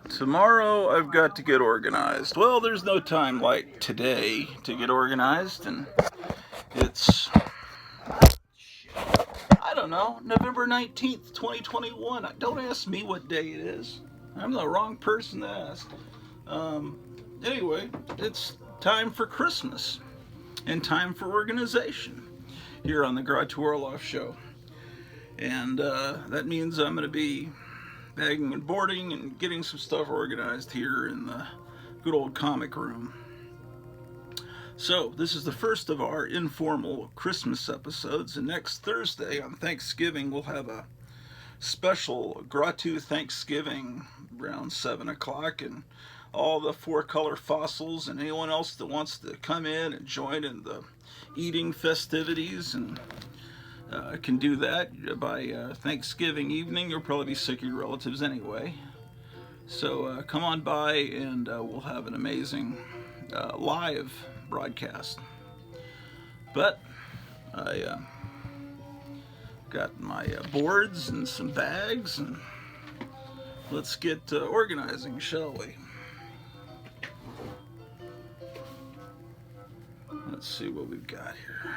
Tomorrow I've got to get organized. Well, there's no time like today to get organized, and it's, I don't know, November 19th, 2021. Don't ask me what day it is. I'm the wrong person to ask. Anyway, it's time for Christmas and time for organization here on the Garage to Orloff Show. And that means I'm going to be bagging and boarding and getting some stuff organized here in the good old comic room. So, this is the first of our informal Christmas episodes, and next Thursday on Thanksgiving we'll have a special Gratu Thanksgiving around 7 o'clock, and all the four-color fossils and anyone else that wants to come in and join in the eating festivities and can do that by Thanksgiving evening. You'll probably be sick of your relatives anyway. So come on by and we'll have an amazing live broadcast. But I got my boards and some bags, and let's get organizing, shall we? Let's see what we've got here.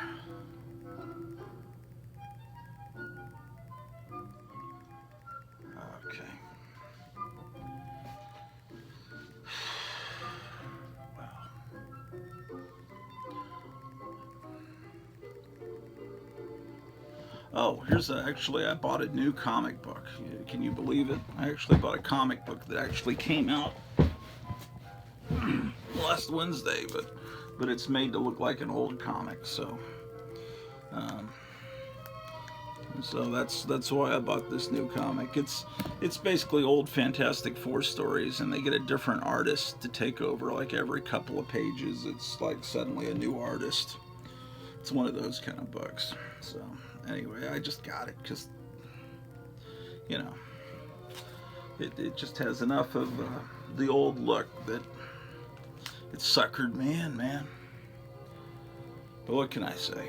Oh, here's actually, I bought a new comic book. Can you believe it? I actually bought a comic book that actually came out last Wednesday, but it's made to look like an old comic. So that's why I bought this new comic. It's basically old Fantastic Four stories, and they get a different artist to take over. Like every couple of pages, it's like suddenly a new artist. It's one of those kind of books. So anyway, I just got it because, you know, it just has enough of the old look that it suckered me in, man. But what can I say?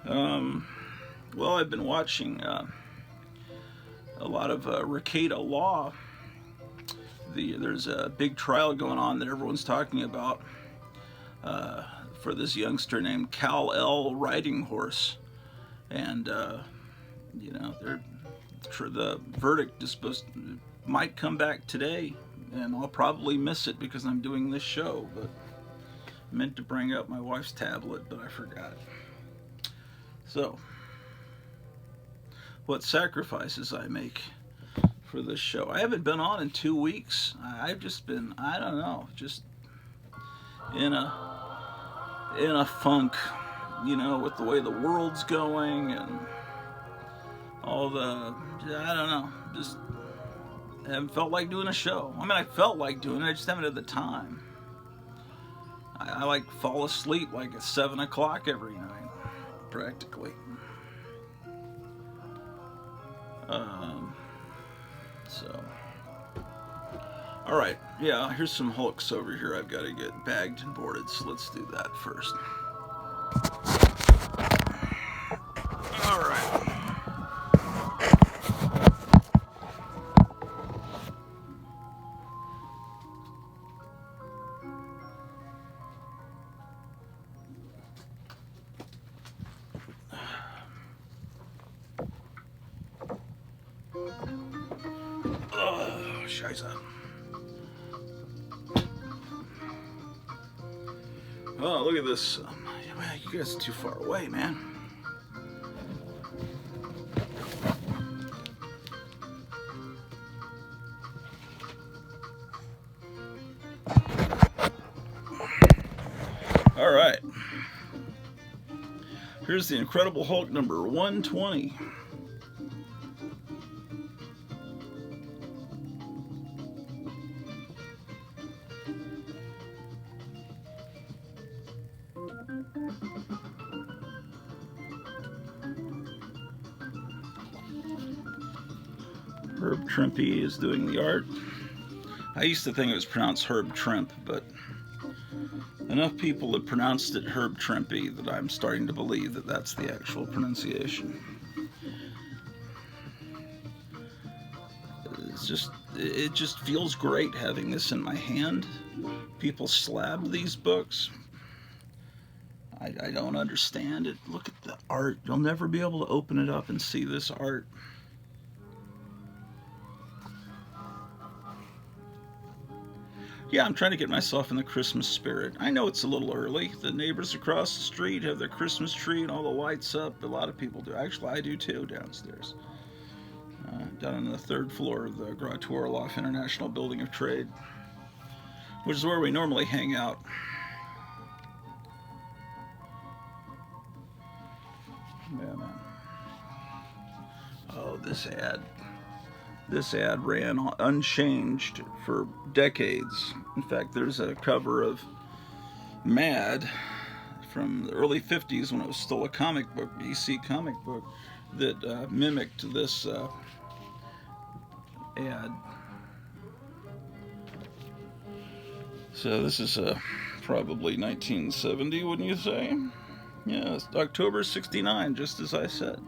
Well, I've been watching a lot of Rekieta Law. There's a big trial going on that everyone's talking about for this youngster named Kal-El Riding Horse, and you know, the verdict is might come back today, and I'll probably miss it because I'm doing this show. But I meant to bring up my wife's tablet, but I forgot. So, what sacrifices I make for this show. I haven't been on in 2 weeks. I've just been, I don't know, just in a funk, you know, with the way the world's going and all the, I don't know, just haven't felt like doing a show. I mean, I felt like doing it, I just haven't had the time. I like fall asleep like at 7 o'clock every night, practically. So, all right, yeah, here's some Hulks over here I've got to get bagged and boarded, so let's do that first. All right. Oh, scheiße. Oh, look at this. Man, you guys are too far away, man. All right. Here's the Incredible Hulk number 120. Herb Trimpe is doing the art. I used to think it was pronounced Herb Trimp, but enough people have pronounced it Herb Trimpe that I'm starting to believe that that's the actual pronunciation. it just feels great having this in my hand. People slab these books. I don't understand it. Look at the art. You'll never be able to open it up and see this art. Yeah, I'm trying to get myself in the Christmas spirit. I know it's a little early. The neighbors across the street have their Christmas tree and all the lights up. A lot of people do. Actually, I do too downstairs. Down on the 3rd floor of the Gratuorloff International Building of Trade, which is where we normally hang out. Yeah, man. Oh, this ad. This ad ran unchanged for decades. In fact, there's a cover of Mad from the early 50s when it was still a comic book, BC comic book, that mimicked this ad. So this is probably 1970, wouldn't you say? Yeah, it's October 69, just as I said.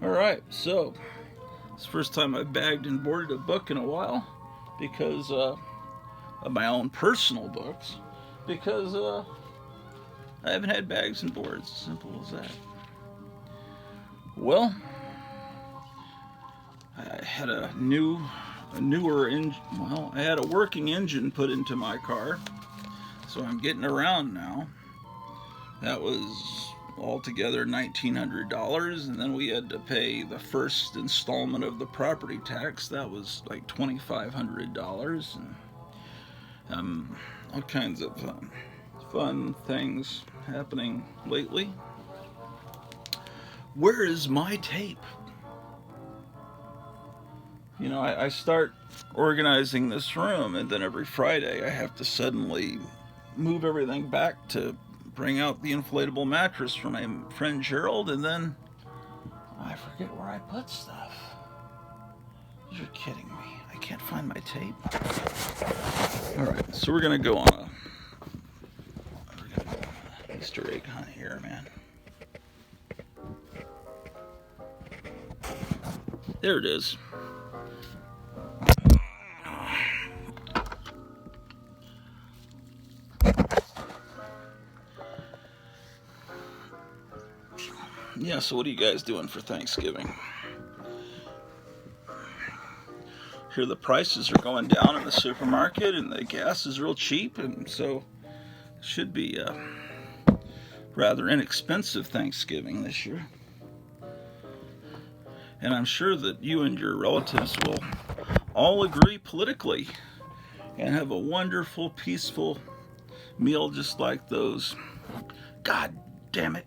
Alright, so it's the first time I've bagged and boarded a book in a while because of my own personal books, because I haven't had bags and boards. Simple as that. Well, I had a newer engine. Well, I had a working engine put into my car, so I'm getting around now. That was altogether $1,900, and then we had to pay the first installment of the property tax. That was like $2,500, and all kinds of fun things happening lately. Where is my tape? You know, I start organizing this room, and then every Friday I have to suddenly move everything back to bring out the inflatable mattress for my friend Gerald, and then I forget where I put stuff. You're kidding me. I can't find my tape. Alright, so we're gonna go on a Easter egg hunt here, man. There it is. Yeah, so what are you guys doing for Thanksgiving? Here the prices are going down in the supermarket and the gas is real cheap, and so it should be a rather inexpensive Thanksgiving this year. And I'm sure that you and your relatives will all agree politically and have a wonderful, peaceful meal just like those. God damn it.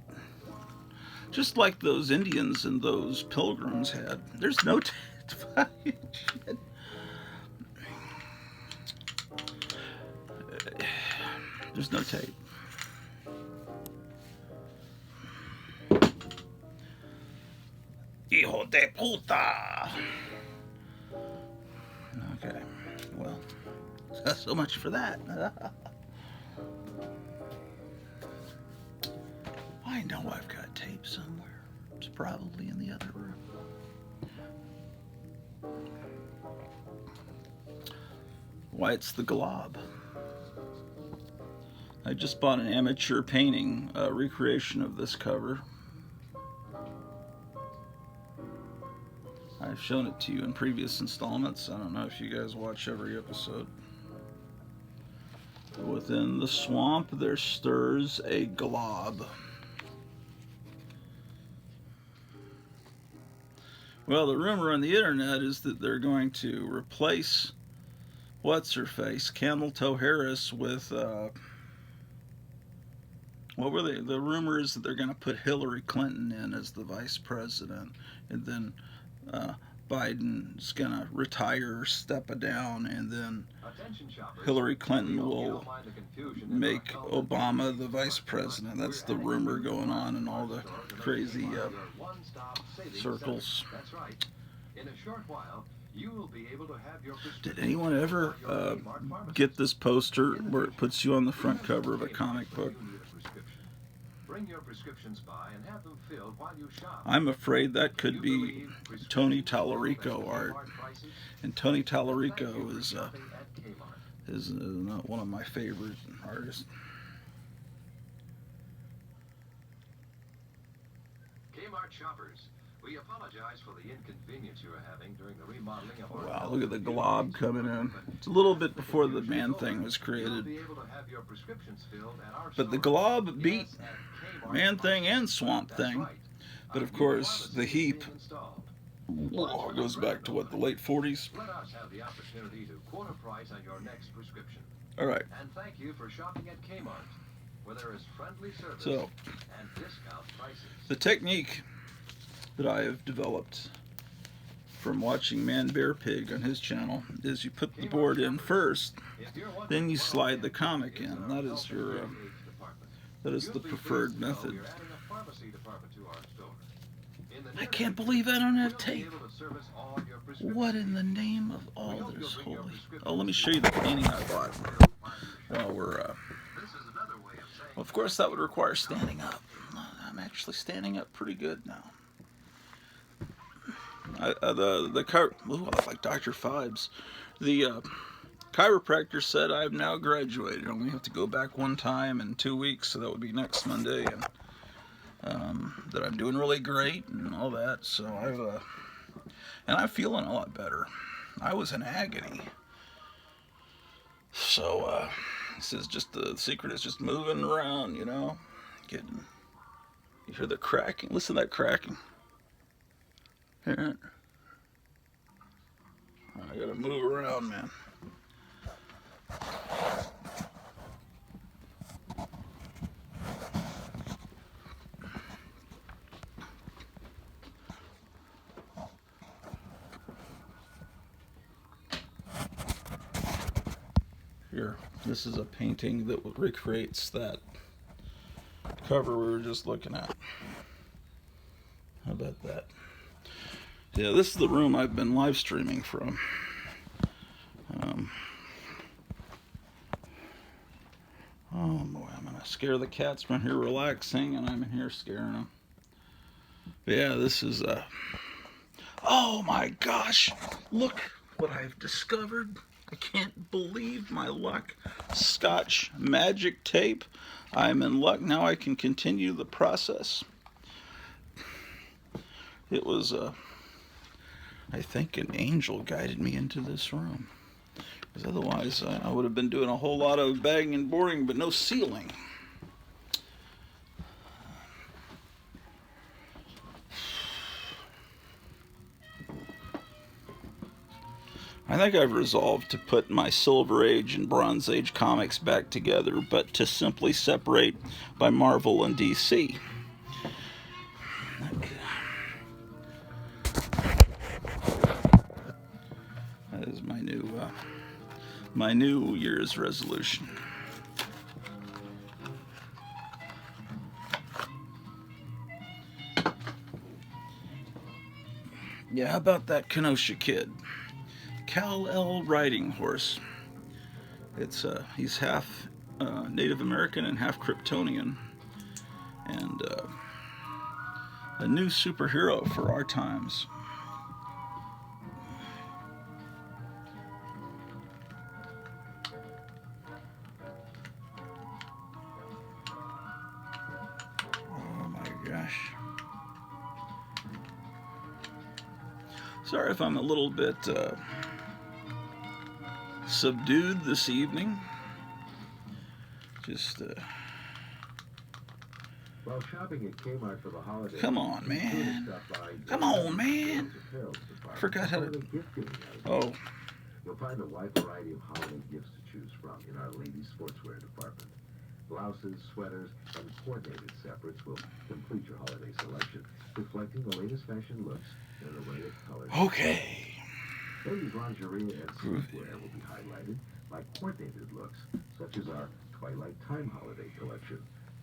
Just like those Indians and those pilgrims had. There's no shit. There's no tape. Hijo de puta. Okay, well, so much for that. I know I've got tape somewhere. It's probably in the other room. Why, it's the Glob. I just bought an amateur painting recreation of this cover. I've shown it to you in previous installments. I don't know if you guys watch every episode. Within the swamp there stirs a glob. Well, the rumor on the internet is that they're going to replace what's-her-face, Camel Toe Harris, with, what were they? The rumor is that they're going to put Hillary Clinton in as the vice president, and then Biden's going to retire or step down, and then Hillary Clinton will make Obama the vice president. That's the rumor going on in all the crazy circles. Did anyone ever get this poster where it puts you on the front cover of a comic book? bring your prescriptions by and have them filled while you shop. I'm afraid that could be Tony Tallarico art, and Tony Tallarico is not one of my favorite artists. Kmart shoppers, we apologize for the inconvenience you are having during the remodeling of our... Wow, look at the Glob coming in. It's a little bit before the Man-Thing was created. But the Glob beat Man-Thing and Swamp Thing. But of course, the heap goes back to what, the late 40s? Let us have the opportunity to quarter price on your next prescription. All right. And thank you for shopping at Kmart, where there is friendly service and discount prices. The technique that I have developed from watching Man Bear Pig on his channel is you put the board in first, then you slide the comic in. That is your that is the preferred method. I can't believe I don't have tape. What in the name of all this holy... Oh, let me show you the painting I bought while we're... Well, of course, that would require standing up. I'm actually standing up pretty good now. I look like Dr. Fibes. The chiropractor said I've now graduated. I only have to go back one time in 2 weeks, so that would be next Monday, and that I'm doing really great and all that. So I'm feeling a lot better. I was in agony. So he says just the secret is just moving around, you know, getting. You hear the cracking? Listen to that cracking. Hear it? I gotta move around, man. Here, this is a painting that recreates that cover we were just looking at. How about that? Yeah, this is the room I've been live streaming from. Oh boy, I'm gonna scare the cats from here relaxing, and I'm in here scaring them. But yeah, this is oh my gosh, look what I've discovered. I can't believe my luck. Scotch magic tape. I'm in luck. Now I can continue the process. It was, I think an angel guided me into this room. Because otherwise I would have been doing a whole lot of bagging and boarding, but no sealing. I think I've resolved to put my Silver Age and Bronze Age comics back together, but to simply separate by Marvel and DC. That is my New Year's resolution. Yeah, how about that Kenosha kid? Kal-El riding horse. It's he's half Native American and half Kryptonian, and a new superhero for our times. Oh my gosh. Sorry if I'm a little bit subdued this evening. Just while shopping at Kmart for the holidays. Come on, man. Come on, man. I forgot how to. Oh. You'll find a wide variety of holiday gifts to choose from in our ladies' sportswear department. Blouses, sweaters, and coordinated separates will complete your holiday selection, reflecting the latest fashion looks and array of colors. Okay. Ladies' lingerie and sleepwear will be highlighted by coordinated looks, such as our Twilight Time holiday collection.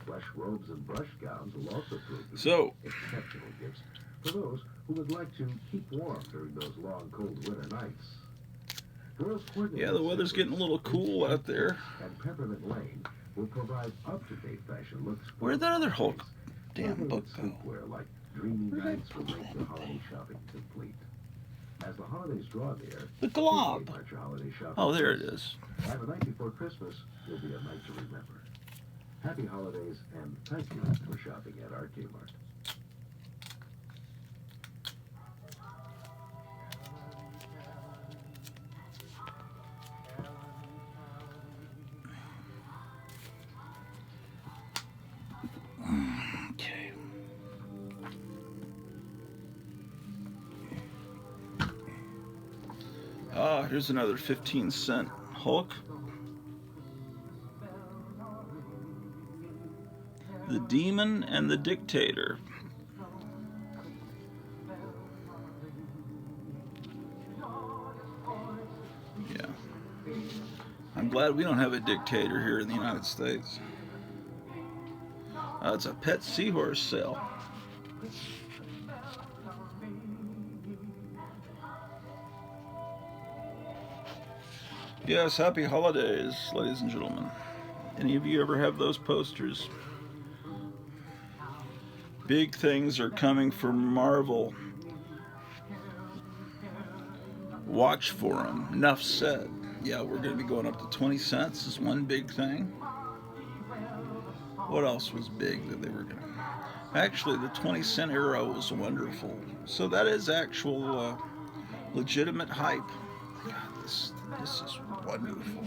Plush robes and brush gowns will also prove to be exceptional gifts for those who would like to keep warm during those long, cold winter nights. Yeah, the weather's getting a little cool out there. And Peppermint Lane will provide up-to-date fashion looks. Where'd that other Hulk damn book go? Sleepwear like dreamy nights will make your holiday shopping complete. As the holidays draw near, The Glob. your holiday shopping. Oh, there it is. And the night before Christmas will be a night to remember. Happy holidays, and thank you for shopping at our Kmart. Okay. Here's another 15-cent Hulk. The Demon and the Dictator. Yeah. I'm glad we don't have a dictator here in the United States. It's a pet seahorse sale. Yes, happy holidays, ladies and gentlemen. Any of you ever have those posters? Big things are coming from Marvel. Watch for them. Enough said. Yeah, we're going to be going up to 20 cents is one big thing. What else was big that they were going to... Actually, the 20-cent era was wonderful. So that is actual legitimate hype. God, this is wonderful.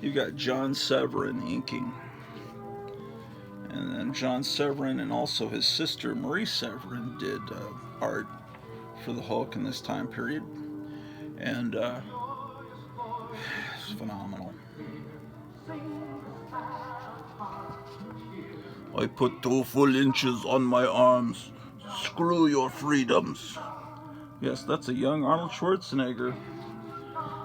You've got John Severin inking. And then John Severin and also his sister Marie Severin did art for the Hulk in this time period. And it's phenomenal. I put 2 full inches on my arms. Screw your freedoms. Yes, that's a young Arnold Schwarzenegger.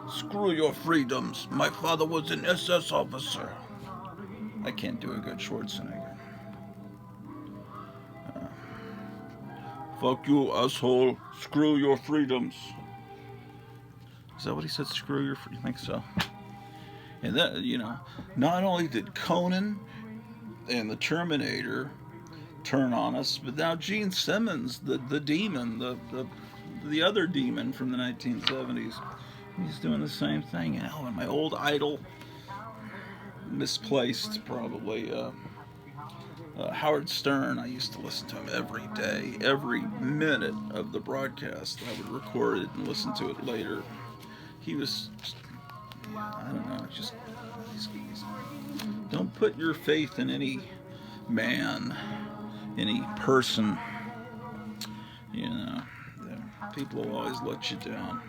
Screw your freedoms. My father was an SS officer. I can't do a good Schwarzenegger. Fuck you, asshole. Screw your freedoms. Is that what he said? Screw your freedoms? You think so? And that, you know, not only did Conan and the Terminator turn on us, but now Gene Simmons, the demon, the other demon from the 1970s, he's doing the same thing. You know, and my old idol, misplaced probably, Howard Stern. I used to listen to him every day, every minute of the broadcast. I would record it and listen to it later. He was, I don't know, just, don't put your faith in any man, any person. You know, people will always let you down.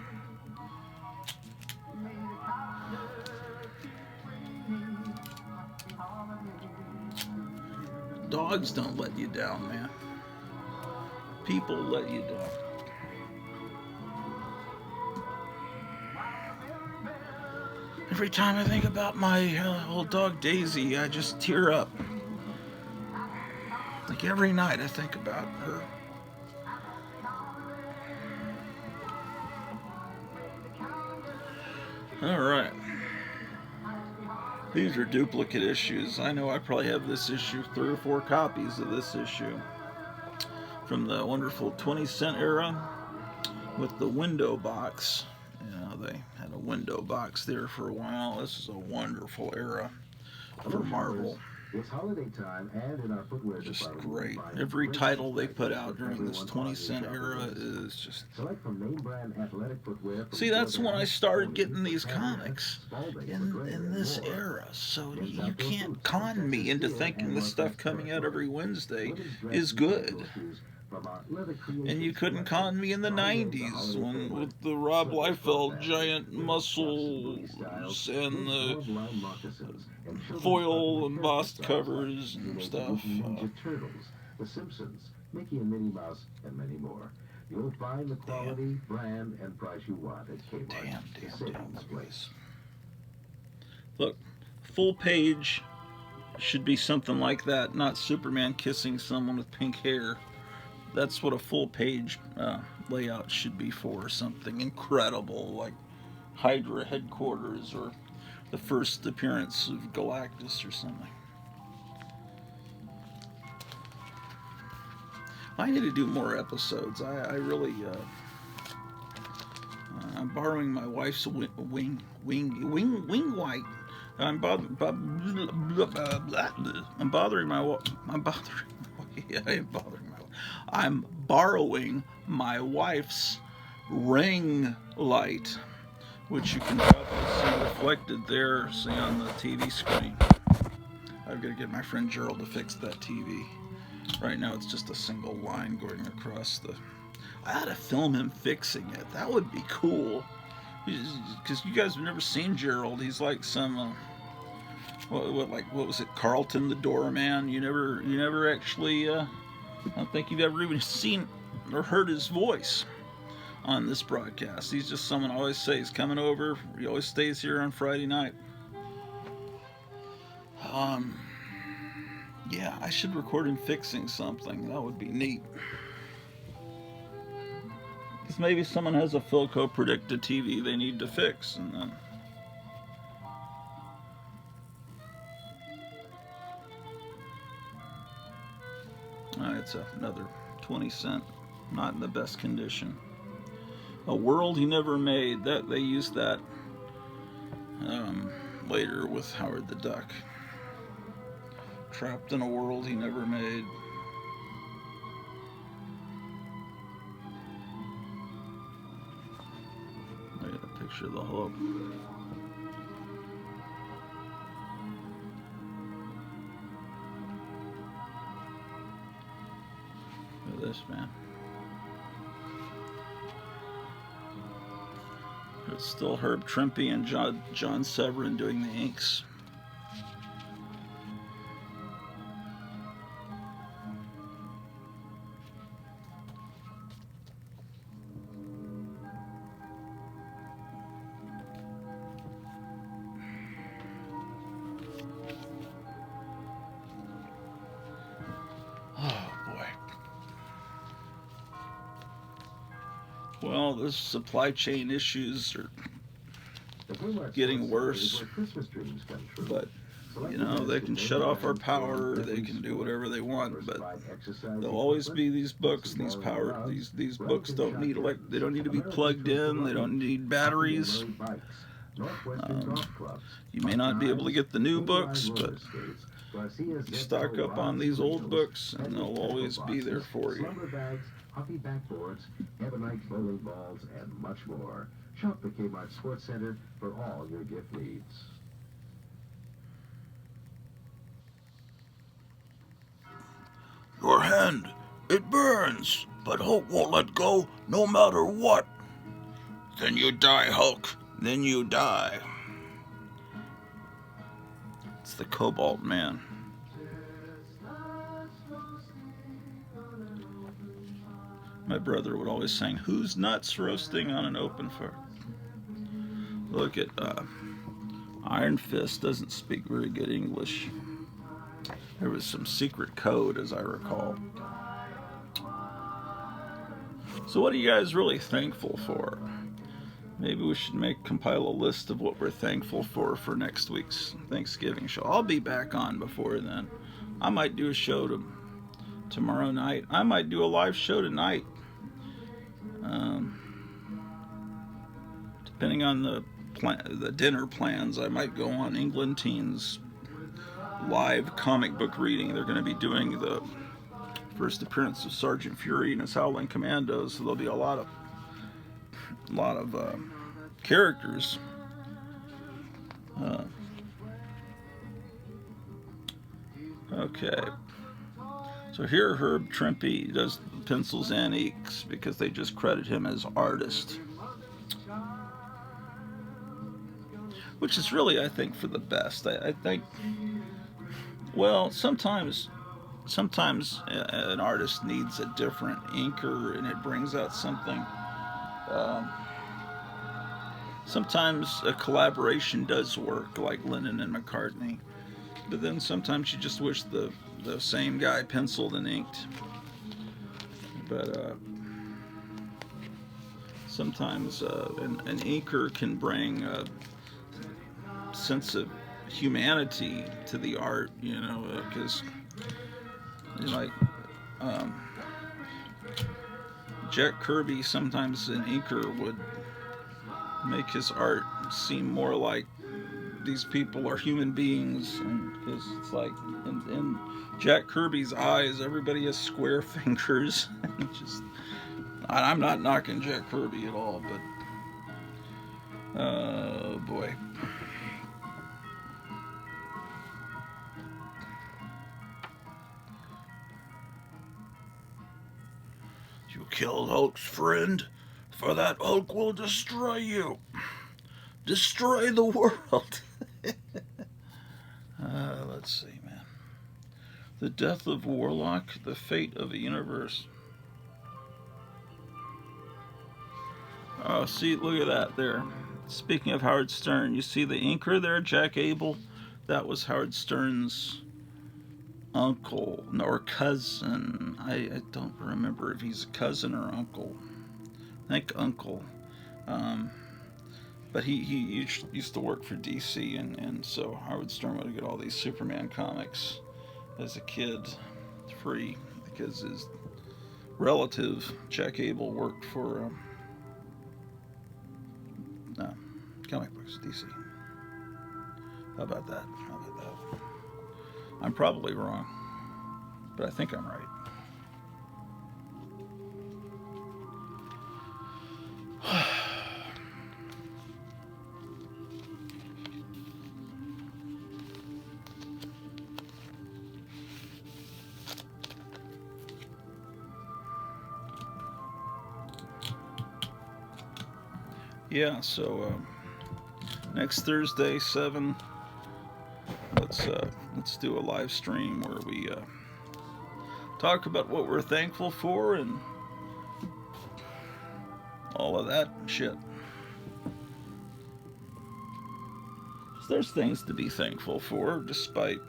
Dogs don't let you down, man. People let you down. Every time I think about my old dog Daisy, I just tear up. Like every night I think about her. All right. These are duplicate issues. I know I probably have this issue, 3 or 4 copies of this issue from the wonderful 20-cent era with the window box. You know, they had a window box there for a while. This is a wonderful era for Marvel. It's holiday time, and in our footwear just great. Every title they put out during this 20-cent era is just... See, that's when I started getting these comics, in this era. So you can't con me into thinking the stuff coming out every Wednesday is good. And you couldn't con me in the 90s when with the Rob Liefeld giant muscles and the foil embossed covers and stuff. The Simpsons, Mickey and Minnie Mouse, and many more. You'll find the quality, brand, and price you want at Kmart. Damn. Look, full page should be something like that, not Superman kissing someone with pink hair. That's what a full page layout should be for, something incredible like Hydra headquarters or the first appearance of Galactus or something. I need to do more episodes. I really, I'm borrowing my wife's wing white. I'm bothering I'm borrowing my wife's ring light, which you can probably see reflected there, see on the TV screen. I've got to get my friend Gerald to fix that TV. Right now it's just a single line going across the... I ought to film him fixing it. That would be cool. Because you guys have never seen Gerald. He's like some... what was it? Carlton the Doorman? You never actually... I don't think you've ever even seen or heard his voice on this broadcast. He's just someone I always say he's coming over. He always stays here on Friday night. Yeah, I should record him fixing something. That would be neat. Because maybe someone has a Philco predicted TV they need to fix, and then... it's another 20 cent. Not in the best condition. A World He Never Made. That they used that later with Howard the Duck. Trapped in a world he never made. I got a picture of the hub. Look at this, man. It's still Herb Trimpe and John Severin doing the inks. Well, the supply chain issues are getting worse, but you know, they can shut off our power, they can do whatever they want, but there'll always be these books. These books don't need they don't need to be plugged in, they don't need batteries. You may not be able to get the new books, but you stock up on these old books and they'll always be there for you. Hockey backboards, ebonite bowling balls, and much more. Shop the Kmart Sports Center for all your gift needs. Your hand, it burns, but hope won't let go no matter what. Then you die, Hulk. Then you die. It's the Cobalt Man. My brother would always sing, "Who's nuts roasting on an open fire?" Look at Iron Fist doesn't speak very good English. There was some secret code, as I recall. So what are you guys really thankful for? Maybe we should compile a list of what we're thankful for next week's Thanksgiving show. I'll be back on before then. I might do a show tomorrow night. I might do a live show tonight. Depending on the dinner plans, I might go on England Teens live comic book reading. They're going to be doing the first appearance of Sergeant Fury and his Howling Commandos, so there'll be a lot of characters. Okay. So here Herb Trimpe does pencils and inks because they just credit him as artist. Which is really, I think, for the best. I think, well, sometimes an artist needs a different inker and it brings out something. Sometimes a collaboration does work, like Lennon and McCartney. But then sometimes you just wish the same guy penciled and inked. But sometimes an inker can bring sense of humanity to the art, you know, because like Jack Kirby, sometimes an inker would make his art seem more like these people are human beings, because it's like in Jack Kirby's eyes, everybody has square fingers. Just, I'm not knocking Jack Kirby at all, but oh boy. You killed Hulk's friend, for that Hulk will destroy you. Destroy the world. Let's see, man. The death of Warlock, the fate of a universe. Oh, see, look at that there. Speaking of Howard Stern, you see the inker there, Jack Abel? That was Howard Stern's uncle, or cousin. I don't remember if he's a cousin or uncle. I think uncle. But he used to work for DC, and so Howard Stern would get all these Superman comics as a kid free, because his relative, Jack Abel, worked for comic books, DC. How about that? I'm probably wrong, but I think I'm right. Yeah, so next Thursday, 7. Let's do a live stream where we talk about what we're thankful for and all of that shit. So there's things to be thankful for, despite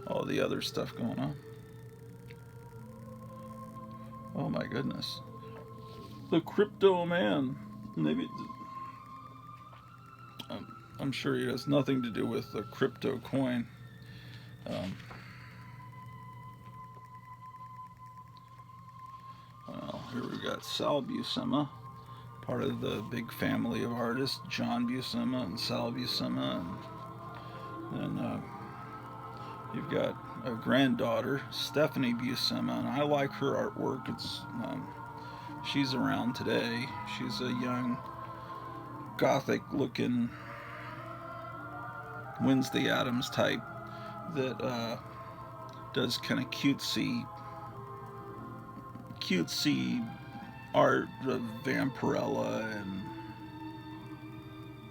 all the other stuff going on. Oh my goodness. The crypto man. Maybe I'm sure it has nothing to do with the crypto coin. Well, here we got Sal Buscema, part of the big family of artists, John Buscema and Sal Buscema, and you've got a granddaughter, Stephanie Buscema, and I like her artwork. It's she's around today. She's a young, gothic-looking Wednesday Addams type that does kind of cutesy art of Vampirella and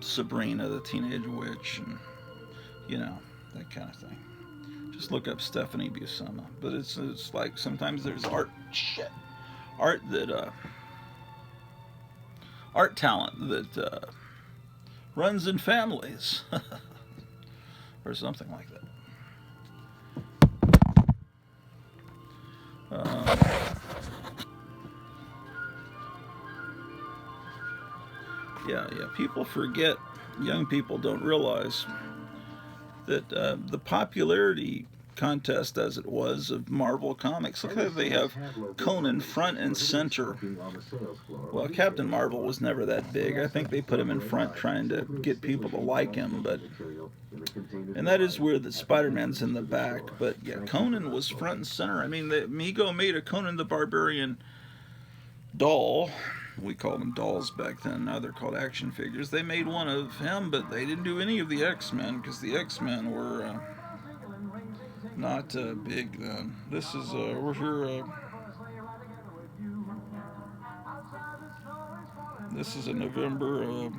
Sabrina the Teenage Witch, and you know, that kind of thing. Just look up Stephanie Buscema. But it's like sometimes there's art that art talent that runs in families or something like that. Yeah, people forget, young people don't realize that the popularity contest as it was of Marvel Comics. Look how they have Conan front and center. Well, Captain Marvel was never that big. I think they put him in front trying to get people to like him, but and that is weird that Spider-Man's in the back. But yeah, Conan was front and center. I mean, Mego made a Conan the Barbarian doll. We called them dolls back then. Now they're called action figures. They made one of him, but they didn't do any of the X-Men because the X-Men were not big then. This is we're here. This is a November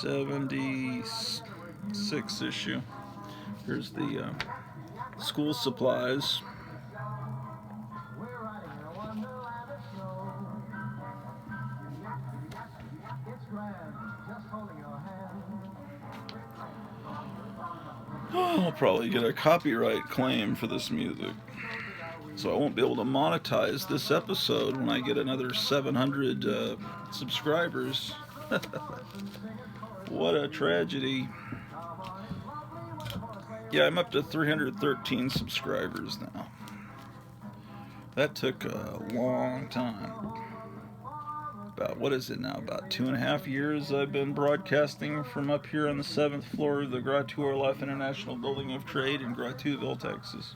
76 issue. Here's the school supplies. I'll probably get a copyright claim for this music, so I won't be able to monetize this episode when I get another 700 subscribers. What a tragedy. Yeah, I'm up to 313 subscribers now. That took a long time. About, what is it now? About 2.5 years I've been broadcasting from up here on the 7th floor of the Gras Life International Building of Trade in Gratuitville, Texas.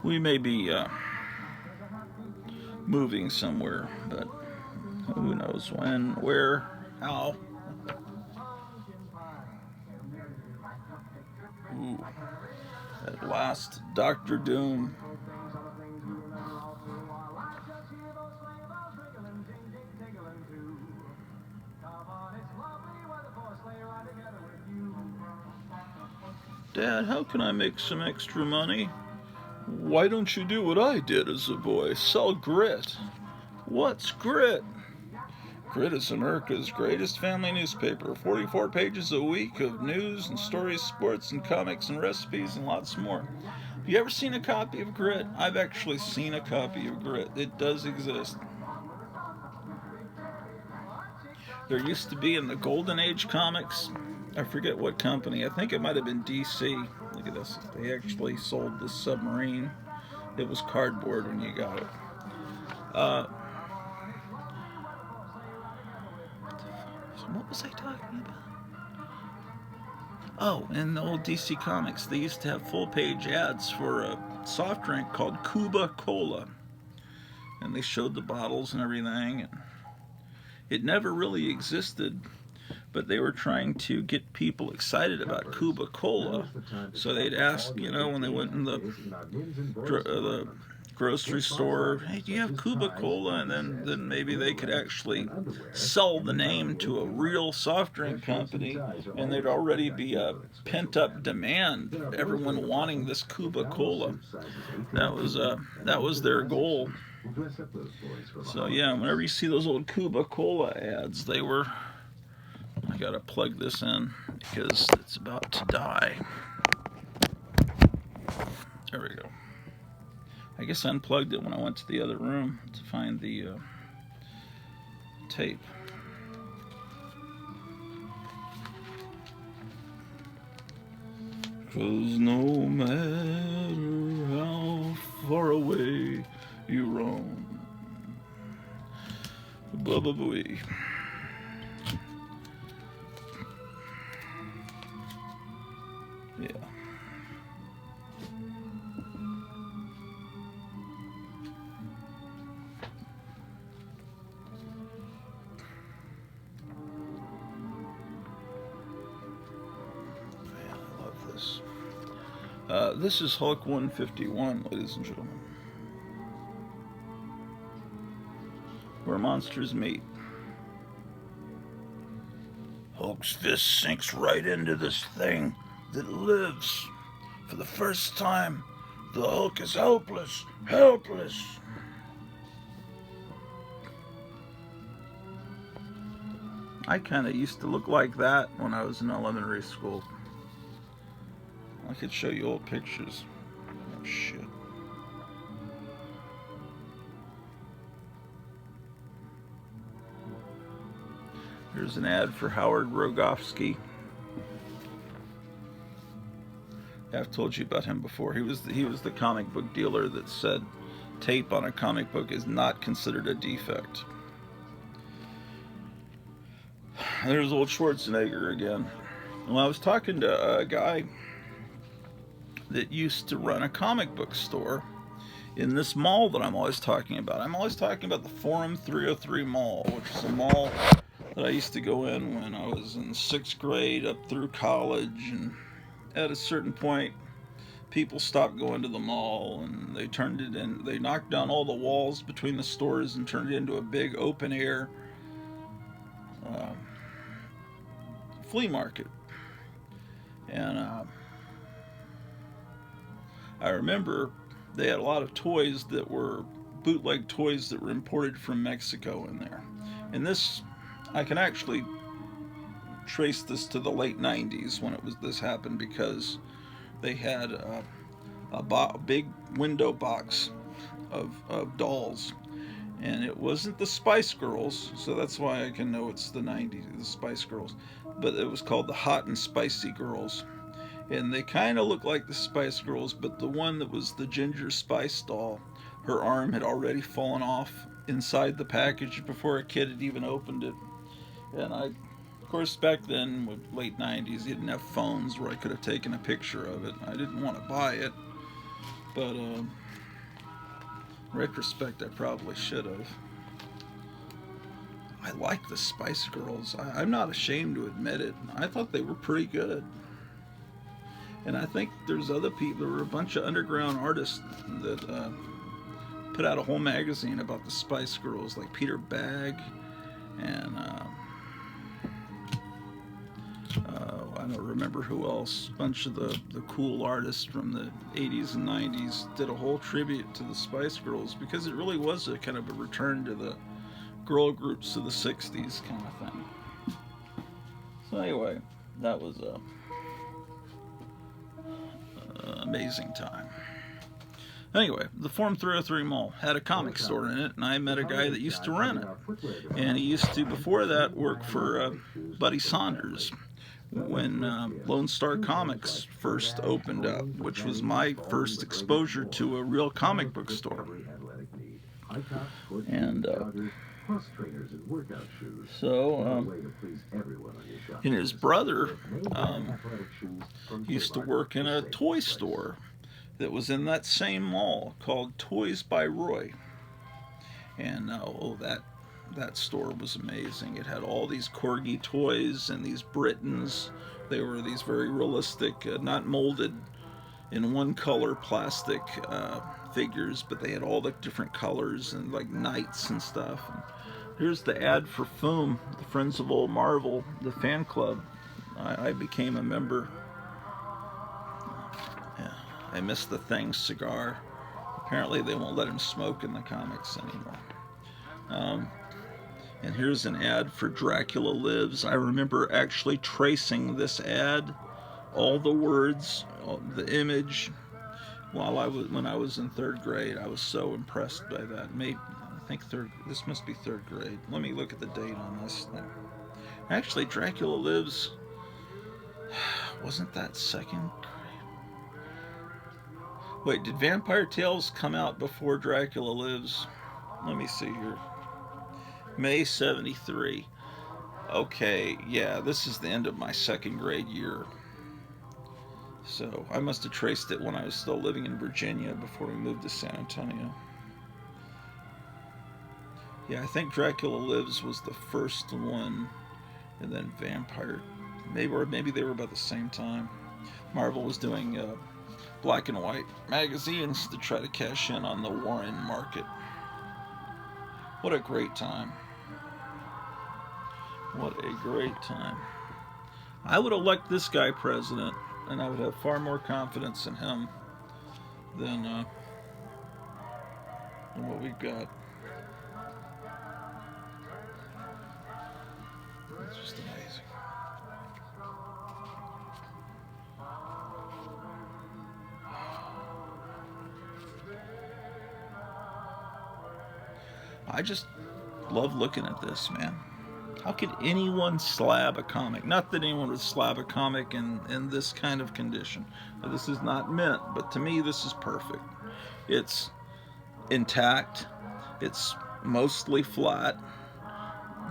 We may be moving somewhere, but who knows when, where, how. Ooh, at last, Dr. Doom. Dad, how can I make some extra money? Why don't you do what I did as a boy? Sell grit. What's grit? Grit is America's greatest family newspaper. 44 pages a week of news and stories, sports and comics and recipes and lots more. Have you ever seen a copy of Grit? I've actually seen a copy of Grit. It does exist. There used to be in the Golden Age comics, I forget what company, I think it might have been DC. Look at this. They actually sold this submarine. It was cardboard when you got it. What was I talking about? Oh, in the old DC Comics, they used to have full-page ads for a soft drink called Cuba Cola. And they showed the bottles and everything. And it never really existed, but they were trying to get people excited about Cuba Cola. So they'd ask, you know, when they went in the grocery store, hey, do you have Cuba Cola? And then maybe they could actually sell the name to a real soft drink company, and there'd already be a pent-up demand, everyone wanting this Cuba Cola. That was their goal. So yeah, whenever you see those old Cuba Cola ads, they were... I gotta plug this in because it's about to die. There we go. I guess I unplugged it when I went to the other room to find the tape. Cause no matter how far away you roam, blah blah blah. Yeah. This is Hulk 151, ladies and gentlemen, where monsters meet. Hulk's fist sinks right into this thing that lives. For the first time, the Hulk is helpless, helpless. I kind of used to look like that when I was in elementary school. I could show you old pictures. Oh, shit. Here's an ad for Howard Rogofsky. I've told you about him before. He was the comic book dealer that said tape on a comic book is not considered a defect. There's old Schwarzenegger again. Well, I was talking to a guy that used to run a comic book store in this mall that I'm always talking about. I'm always talking about the Forum 303 Mall, which is a mall that I used to go in when I was in 6th grade up through college. And at a certain point, people stopped going to the mall, and they turned it in. They knocked down all the walls between the stores and turned it into a big open air flea market. And I remember they had a lot of toys that were bootleg toys that were imported from Mexico in there. And this, I can actually trace this to the late 90s when this happened, because they had a big window box of dolls, And it wasn't the Spice Girls, so that's why I can know it's the 90s, the Spice Girls. But it was called the Hot and Spicy Girls. And they kind of look like the Spice Girls, but the one that was the Ginger Spice doll, her arm had already fallen off inside the package before a kid had even opened it. And of course, back then, late 90s, you didn't have phones where I could have taken a picture of it. I didn't want to buy it, but in retrospect, I probably should have. I like the Spice Girls. I'm not ashamed to admit it. I thought they were pretty good. And I think there's other people. There were a bunch of underground artists that put out a whole magazine about the Spice Girls, like Peter Bagg and I don't remember who else. A bunch of the cool artists from the 80s and 90s did a whole tribute to the Spice Girls, because it really was a kind of a return to the girl groups of the 60s kind of thing. So anyway, that was a amazing time. Anyway, the Forum 303 Mall had a comic store in it, and I met a guy that used to run it. And he used to, before that, work for Buddy Saunders when Lone Star Comics first opened up, which was my first exposure to a real comic book store. And so, and his brother used to work in a toy store that was in that same mall called Toys by Roy. And that store was amazing. It had all these Corgi toys and these Britons. They were these very realistic, not molded in one color plastic figures, but they had all the different colors and like knights and stuff. And here's the ad for FOOM, the Friends of Old Marvel, the fan club. I became a member. Yeah, I missed the Thing cigar. Apparently they won't let him smoke in the comics anymore. And here's an ad for Dracula Lives. I remember actually tracing this ad, all the words, the image, when I was in third grade. I was so impressed by that. This must be third grade. Let me look at the date on this thing. Actually, Dracula Lives, wasn't that second grade? Wait, did Vampire Tales come out before Dracula Lives? Let me see here. May 73. Okay, yeah, this is the end of my second grade year. So I must have traced it when I was still living in Virginia before we moved to San Antonio. Yeah, I think Dracula Lives was the first one, and then Vampire. Maybe they were about the same time. Marvel was doing black and white magazines to try to cash in on the Warren market. What a great time. What a great time. I would elect this guy president, and I would have far more confidence in him than what we've got. It's just amazing. I just love looking at this, man. How could anyone slab a comic? Not that anyone would slab a comic in this kind of condition. Now, this is not mint, but to me this is perfect. It's intact. It's mostly flat.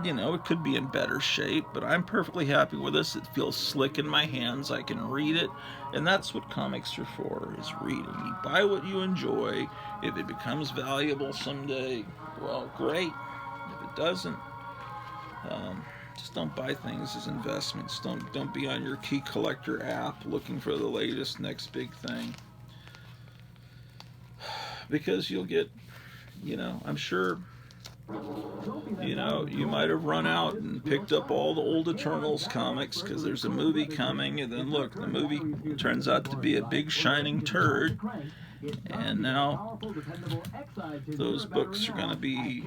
You know, it could be in better shape, but I'm perfectly happy with this. It feels slick in my hands. I can read it, and that's what comics are for, is reading. You buy what you enjoy. If it becomes valuable someday, well, great. If it doesn't, just don't buy things as investments. Don't be on your Key Collector app looking for the latest, next big thing. Because you'll get, I'm sure, you might have run out and picked up all the old Eternals comics because there's a movie coming, and then look, the movie turns out to be a big shining turd, and now those books are going to be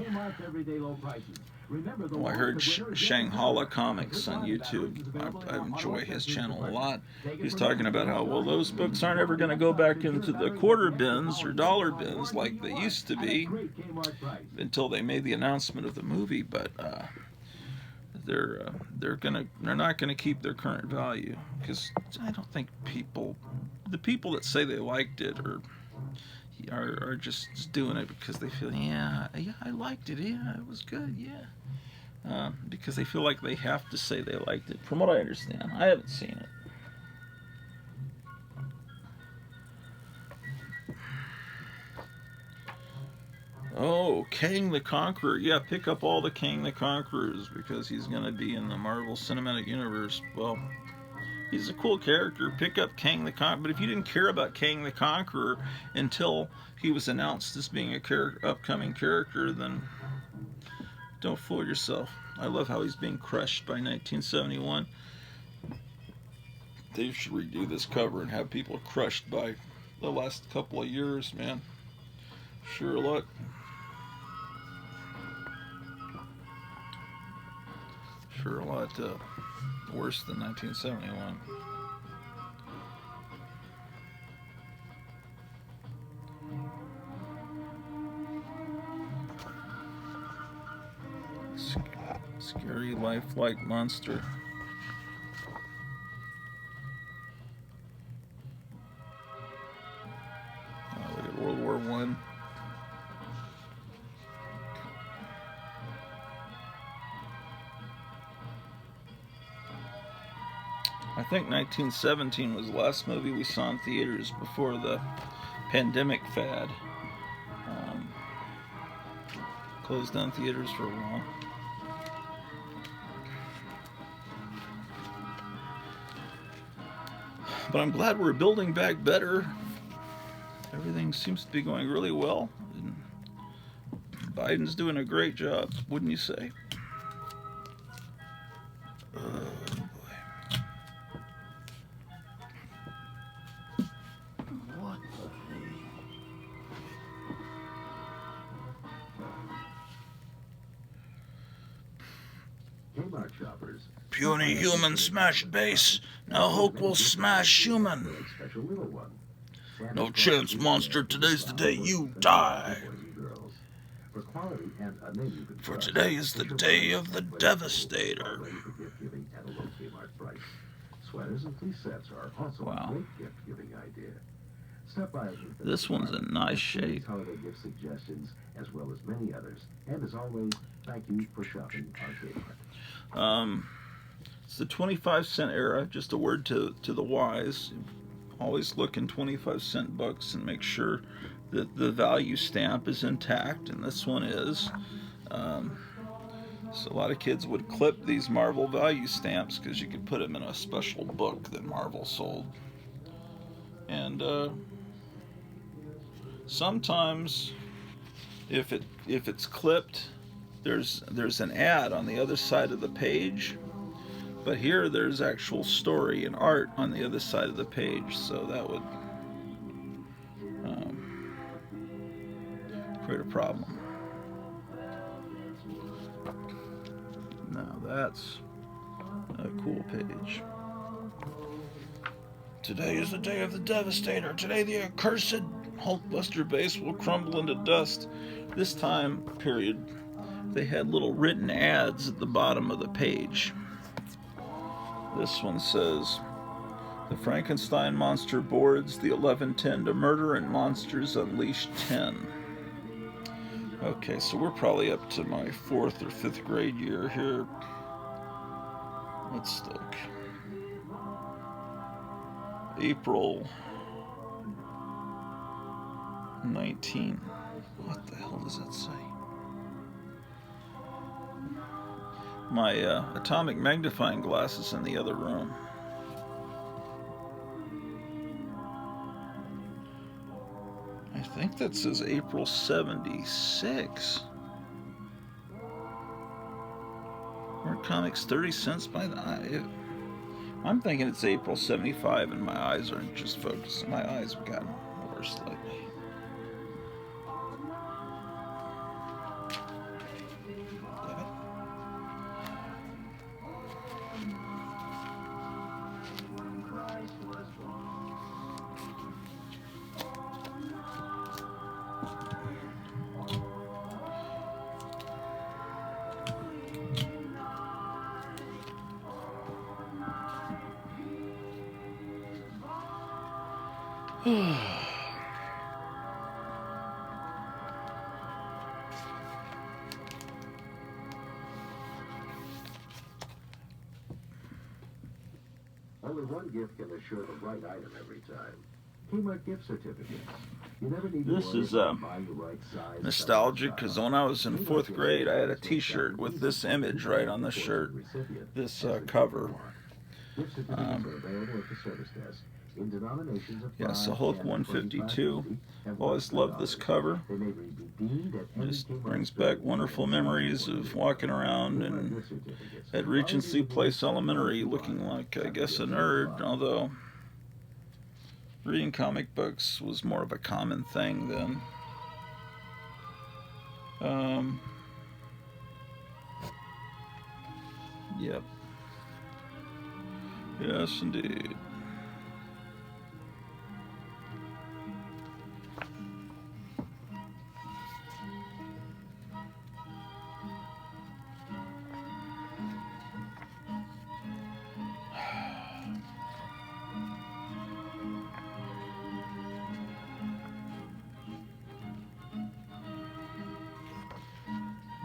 Oh, I heard Shanghala Comics on YouTube. I enjoy his channel a lot. He's talking about how, well, those books aren't ever going to go back into the quarter bins or dollar bins like they used to be until they made the announcement of the movie. But they're not gonna keep their current value, because I don't think the people that say they liked it are just doing it because they feel, yeah, I liked it, yeah, it was good, yeah, because they feel like they have to say they liked it. From what I understand, I haven't seen it. Oh, Kang the Conqueror. Yeah, pick up all the Kang the Conquerors because he's going to be in the Marvel Cinematic Universe. Well, he's a cool character. Pick up Kang the Conqueror. But if you didn't care about Kang the Conqueror until he was announced as being a upcoming character, then don't fool yourself. I love how he's being crushed by 1971. They should redo this cover and have people crushed by the last couple of years, man. Sure luck. Sure a lot worse than 1971. Scary lifelike monster. Oh, look at World War I. I think 1917 was the last movie we saw in theaters before the pandemic fad closed down theaters for a while. But I'm glad we're building back better. Everything seems to be going really well. And Biden's doing a great job, wouldn't you say? Puny human smashed base. Now Hulk will smash human. No chance, monster. Today's the day you die. For today is the day of the Devastator. Wow. This one's in nice shape. Holiday gift suggestions, as well as many others. And as always, thank you for shopping on Kmart. It's the 25-cent era. Just a word to the wise. Always look in 25-cent books and make sure that the value stamp is intact, and this one is. So a lot of kids would clip these Marvel value stamps because you could put them in a special book that Marvel sold. And sometimes, if it's clipped, there's an ad on the other side of the page. But here there's actual story and art on the other side of the page, so that would create a problem. Now that's a cool page. Today is the day of the Devastator. Today the accursed Hulkbuster base will crumble into dust. This time period, they had little written ads at the bottom of the page. This one says, the Frankenstein monster boards the 1110 to murder and monsters unleashed 10. Okay, so we're probably up to my 4th or 5th grade year here. Let's look. April 19. What the hell does that say? My atomic magnifying glass is in the other room. I think that says April 76. More comics 30 cents by the eye. I'm thinking it's April 75 and my eyes aren't just focused. My eyes have gotten worse lately. Only one gift can assure the right item every time. Kmart gift certificates. You never need to This worry is about buying the right size, nostalgic, because when I was in 4th grade, I had a t-shirt with this image right on the shirt, this cover. Gift certificates are available at the service desk in denominations of Yeah, so 5, Hulk 10, 152. 25, I've always loved this cover. They may be redeemed at any Just Kmart brings store back wonderful memories of walking around and at Regency Place Elementary looking like, I guess, a nerd, although reading comic books was more of a common thing then. Yep. Yes, indeed.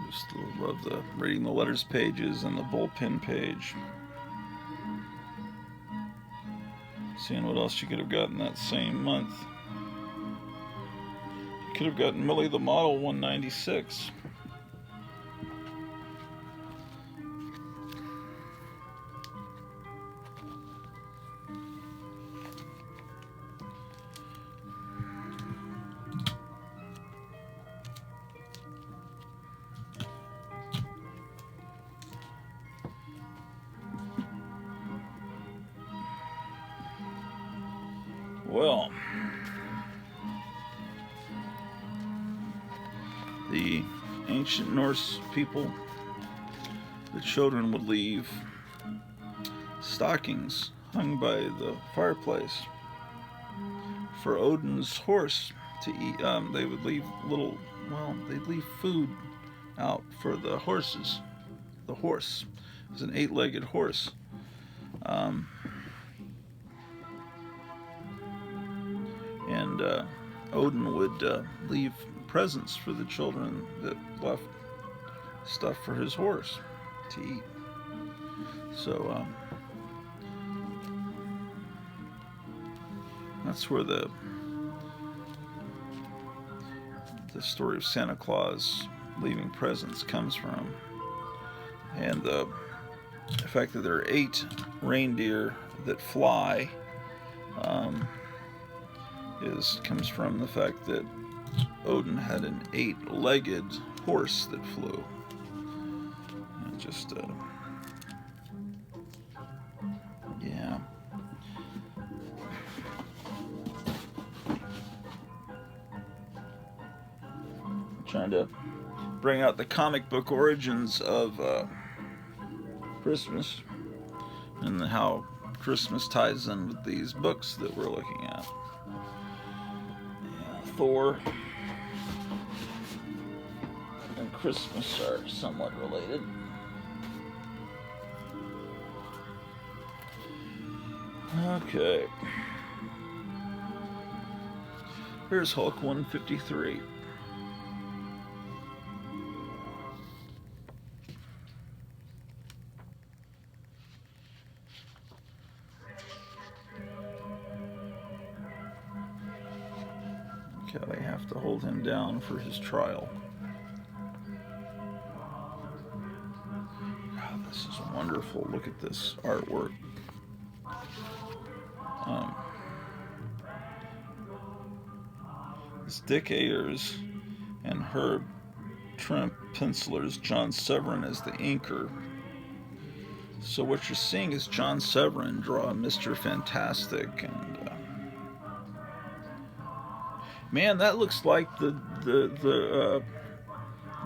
Just love the reading the letters pages and the bullpen page. Seeing what else you could have gotten that same month. You could have gotten Millie the Model 196. Well, the ancient Norse people, the children would leave stockings hung by the fireplace for Odin's horse to eat. They would leave they'd leave food out for the horses. The horse is an 8-legged horse. And Odin would leave presents for the children that left stuff for his horse to eat. So that's where the story of Santa Claus leaving presents comes from. And the fact that there are 8 reindeer that fly comes from the fact that Odin had an 8-legged horse that flew. And just yeah. Trying to bring out the comic book origins of Christmas and how Christmas ties in with these books that we're looking at. Yeah, Thor and Christmas are somewhat related. Okay. Here's Hulk 153. Okay, they have to hold him down for his trial. God, this is wonderful. Look at this artwork. It's Dick Ayers and Herb Trimp pencilers, John Severin as the inker. So what you're seeing is John Severin draw Mr. Fantastic, and man, that looks like the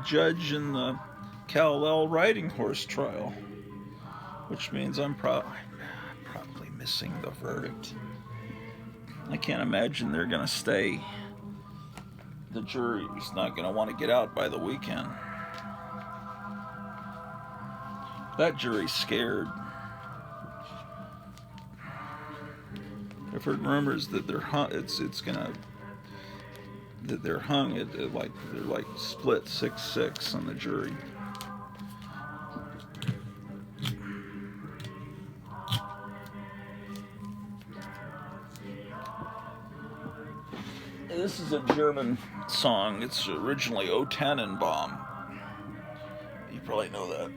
judge in the Kal-El riding horse trial, which means I'm probably missing the verdict. I can't imagine they're gonna stay. The jury's not going to want to get out by the weekend. That jury's scared. They're I've heard rumors that they're hung. That they're hung at like they're like split 6-6 on the jury. This is a German song. It's originally O Tannenbaum. You probably know that.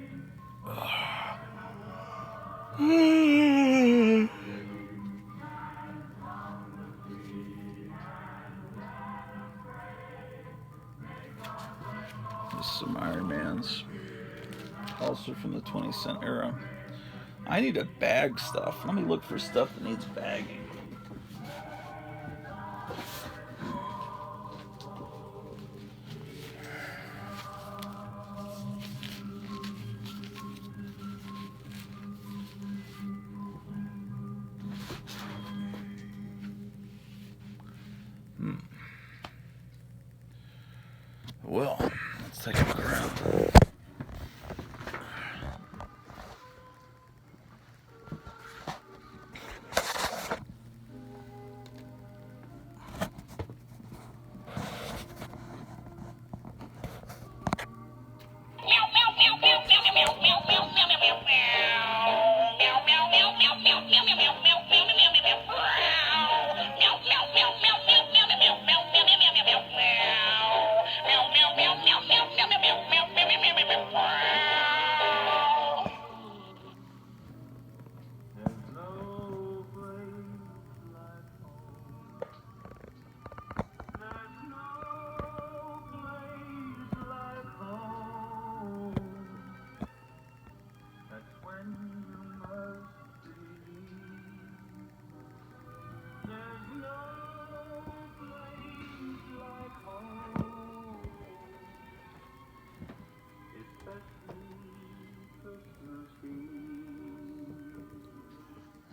This is some Iron Mans. Also from the 20th century era. I need to bag stuff. Let me look for stuff that needs bagging. Well, let's take a look around.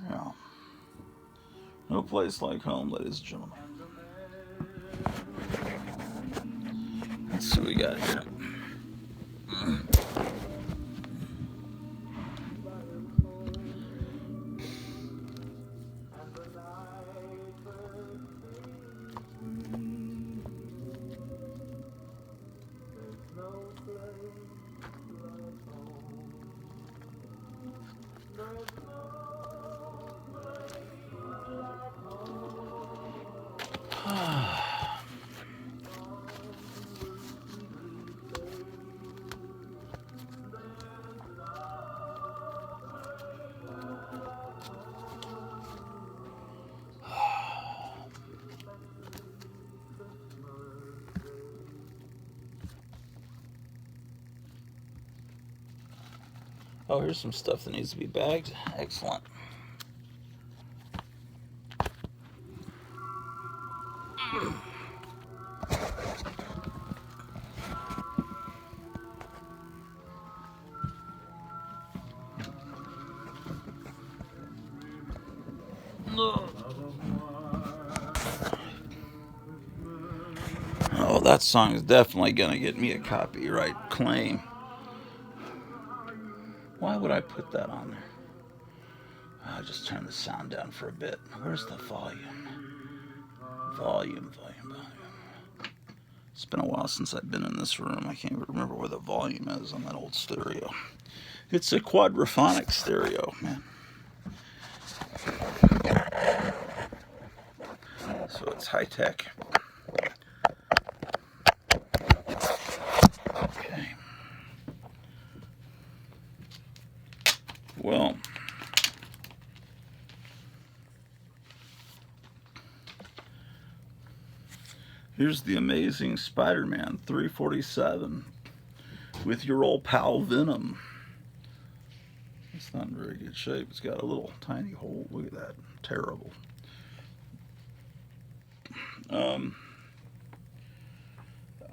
Yeah. No place like home, ladies and gentlemen. Let's see what we got here. Oh, here's some stuff that needs to be bagged. Excellent. Oh, that song is definitely going to get me a copyright claim. Why would I put that on there? I'll just turn the sound down for a bit. Where's the volume? Volume. It's been a while since I've been in this room. I can't even remember where the volume is on that old stereo. It's a quadraphonic stereo, man. So it's high tech. Okay. Well, here's the Amazing Spider-Man 347 with your old pal Venom. It's not in very good shape. It's got a little tiny hole. Look at that. Terrible.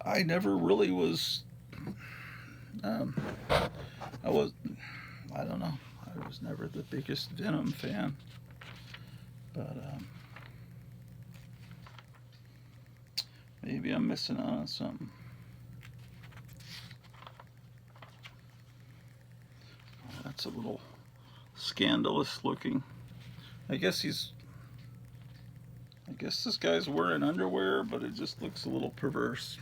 I never really was. I don't know. I was never the biggest Venom fan, but maybe I'm missing out on something. That's a little scandalous looking. I guess he's I guess this guy's wearing underwear, but it just looks a little perverse.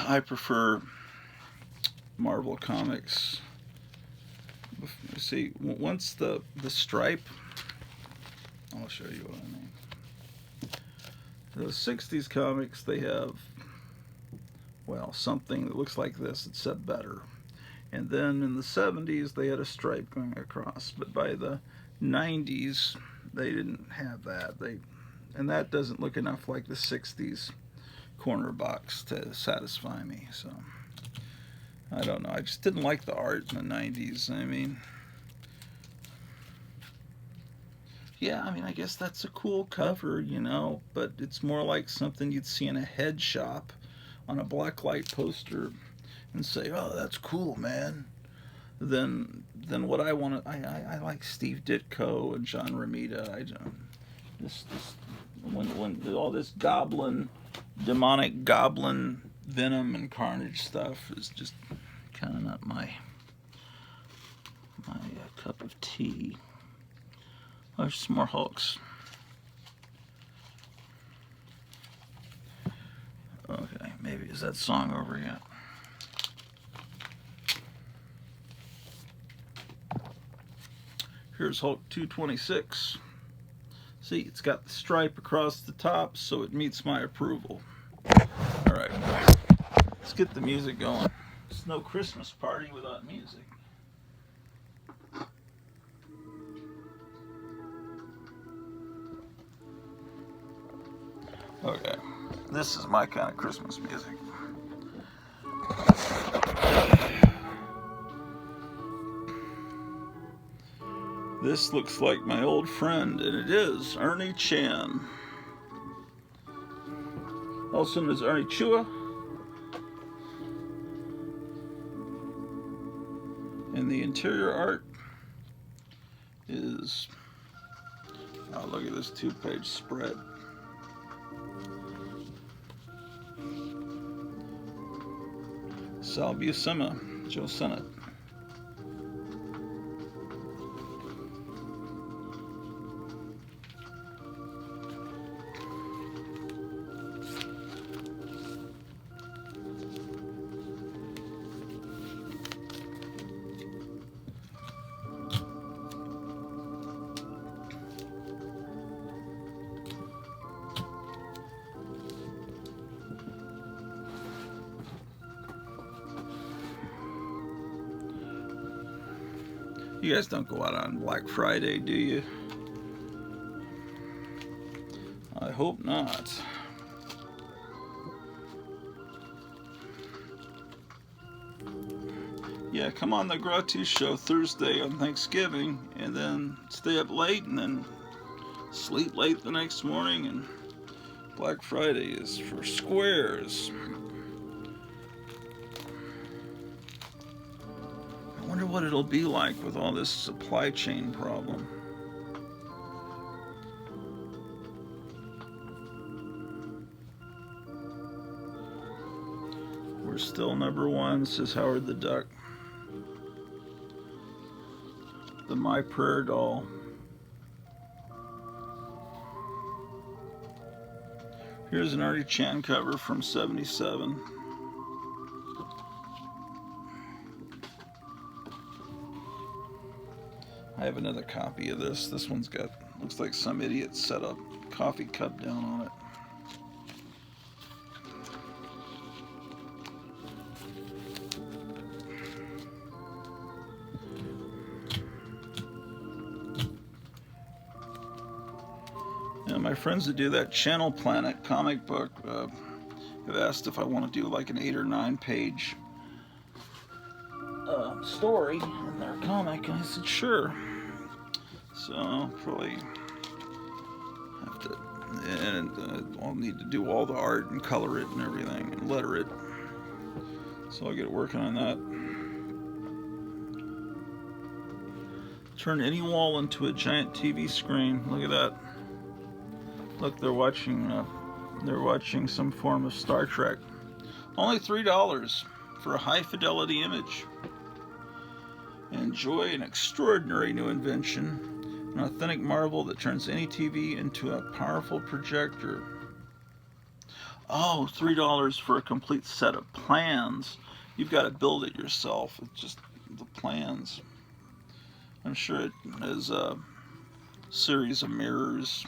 I prefer Marvel Comics. See, once the stripe, I'll show you what I mean. The 60s comics, they have, well, something that looks like this. It said better. And then in the 70s, they had a stripe going across. But by the 90s, they didn't have that. And that doesn't look enough like the 60s corner box to satisfy me. So, I don't know. I just didn't like the art in the 90s. I mean, yeah, I mean, I guess that's a cool cover, you know, but it's more like something you'd see in a head shop on a blacklight poster and say, oh, that's cool, man. Then what I want to, I like Steve Ditko and John Romita. When all this demonic goblin Venom and Carnage stuff is just kind of not my cup of tea. Oh, there's some more Hulks. Okay, maybe is that song over yet? Here's Hulk 226. See, it's got the stripe across the top, so it meets my approval. All right, let's get the music going. It's no Christmas party without music. Okay, this is my kind of Christmas music. This looks like my old friend, and it is Ernie Chan, also known as Ernie Chua. And the interior art is, oh, look at this 2-page spread. Sal Buscema, Joe Sennett. You guys don't go out on Black Friday, do you? I hope not. Yeah, come on the Gratu show Thursday on Thanksgiving, and then stay up late, and then sleep late the next morning, and Black Friday is for squares. I wonder what it'll be like with all this supply chain problem. We're still #1, says Howard the Duck. The My Prayer doll. Here's an Artie Chan cover from '77. I have another copy of this. This one's got, looks like some idiot set a coffee cup down on it. Now, my friends that do that Channel Planet comic book have asked if I want to do like an 8 or 9 page story in their comic, and I said sure. So I'll probably have to, and I'll need to do all the art and color it and everything and letter it. So I'll get working on that. Turn any wall into a giant TV screen. Look at that. Look, they're watching some form of Star Trek. Only $3 for a high fidelity image. Enjoy an extraordinary new invention, an authentic marvel that turns any TV into a powerful projector. Oh, $3 for a complete set of plans. You've got to build it yourself. It's just the plans. I'm sure it has a series of mirrors.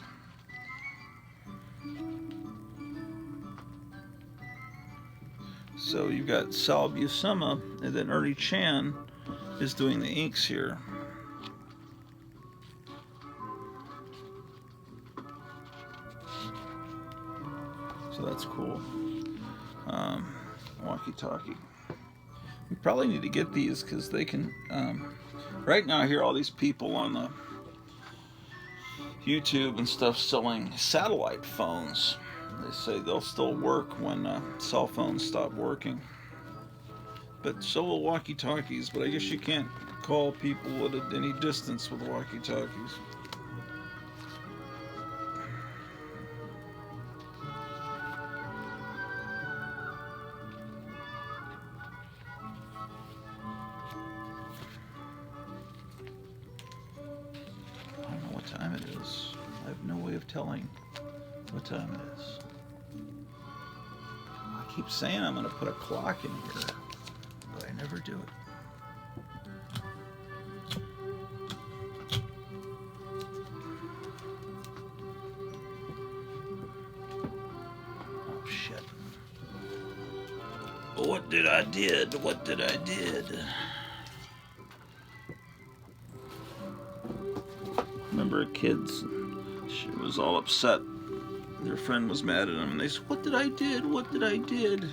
So you've got Sal Buscema, and then Ernie Chan is doing the inks here. So that's cool. Walkie-talkie. We probably need to get these because they can. Right now, I hear all these people on the YouTube and stuff selling satellite phones. They say they'll still work when cell phones stop working. But so will walkie-talkies. But I guess you can't call people at any distance with walkie-talkies. I don't know what time it is. I have no way of telling what time it is. I keep saying I'm going to put a clock in here, but I never do it. Oh shit. What did I did? What did I did? Remember kids, she was all upset. Their friend was mad at them, and they said, "What did I did? What did I did?"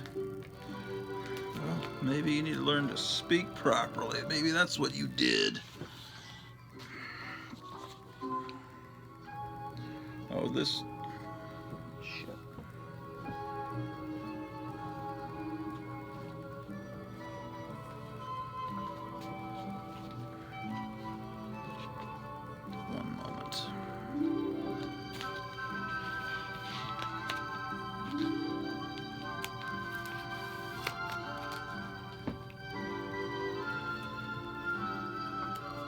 Well, maybe you need to learn to speak properly. Maybe that's what you did. Oh, this shit. One moment.